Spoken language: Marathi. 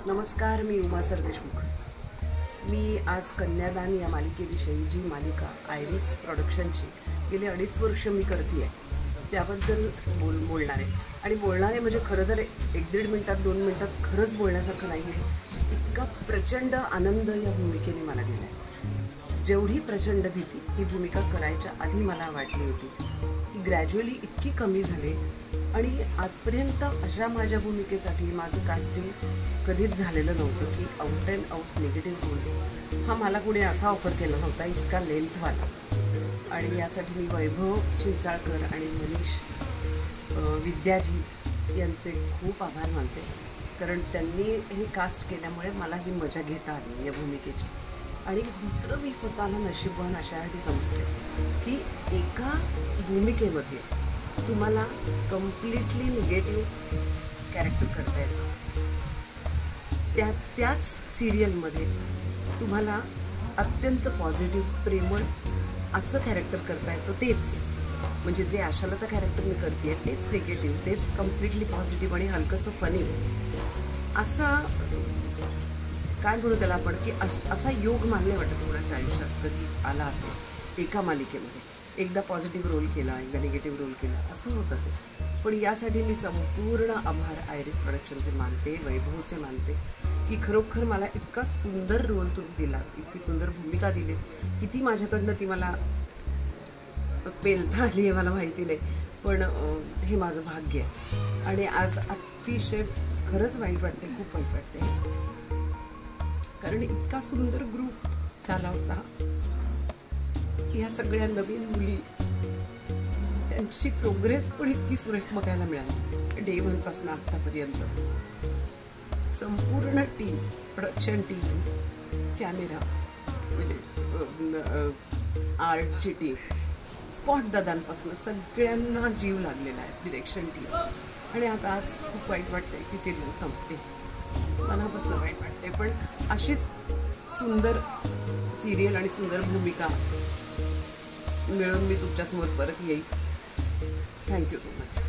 नमस्कार, मी उमा सरदेशमुख। मी आज कन्यादान या मालिकेविषयी, जी मालिका आयरिस प्रोडक्शनची गेली 2.5 वर्ष मी करते आहे, त्याबद्दल बोलणार आहे। आणि बोलणार आहे म्हणजे खरं तर 1-1.5 मिनिटात 2 मिनिटात खरंच बोलण्यासारखं नाही आहे। इतका प्रचंड आनंद या भूमिकेने मला दिला आहे। जेवढी प्रचंड भीती ही भूमिका करायच्या आधी मला वाटली होती, ती ग्रॅज्युअली इतकी कमी झाली। आणि आजपर्यंत अशा माझ्या भूमिकेसाठी माझं कास्टिंग कधीच झालेलं नव्हतं की out and out negative role हा मला कुणी असा ऑफर केला नव्हता, इतका लेंथवाला। आणि यासाठी मी वैभव चिंचाळकर आणि मनीष विद्याजी यांचे खूप आभार मानते, कारण त्यांनी हे कास्ट केल्यामुळे मला ही मजा घेता आली या भूमिकेची। आणि दुसरं, मी स्वतःला नशीबवान अशासाठी समजते की एका भूमिकेमध्ये तुम्हाला कम्प्लिटली निगेटिव्ह कॅरेक्टर करता येतं, त्याच सिरियलमध्ये तुम्हाला अत्यंत पॉझिटिव्ह प्रेमळ असं कॅरेक्टर करता येतं। तेच म्हणजे जे आशालता कॅरेक्टर मी करते तेच निगेटिव्ह, तेच कम्प्लिटली पॉझिटिव्ह आणि हलकंसं फनी, असा काय म्हणू त्याला आपण की असा योग मानले वाटत कोणाच्या आयुष्यात कधी आला असेल। एका मालिकेमध्ये एकदा पॉझिटिव्ह रोल केला, एकदा निगेटिव्ह रोल केला, असं होत असेल। पण यासाठी मी संपूर्ण आभार आयरिस प्रोडक्शनचे मानते, वैभवचे मानते की खरोखर मला इतका सुंदर रोल तुम्ही दिला, इतकी सुंदर भूमिका दिली। किती माझ्याकडनं ती मला पेलता आली आहे मला माहिती नाही, पण हे माझं भाग्य आहे। आणि आज अतिशय खरंच वाईट वाटते, खूप वाईट वाटते, कारण इतका सुंदर ग्रुप झाला होता। ह्या सगळ्या नवीन मुली, त्यांची प्रोग्रेस पण इतकी सुरेख बघायला मिळाली डे 1 पासून आत्तापर्यंत। संपूर्ण टीम, प्रोडक्शन टीम, कॅमेरा, म्हणजे आर्टची टीम, स्पॉट दादांपासून सगळ्यांना जीव लागलेला आहे, डिरेक्शन टीम। आणि आता आज खूप वाईट वाटतंय की सिरियल संपते, मनापासून वाईट वाटते। पण अशीच सुंदर सिरियल आणि सुंदर भूमिका मिळून मी तुमच्यासमोर परत येईल। Thank you so much.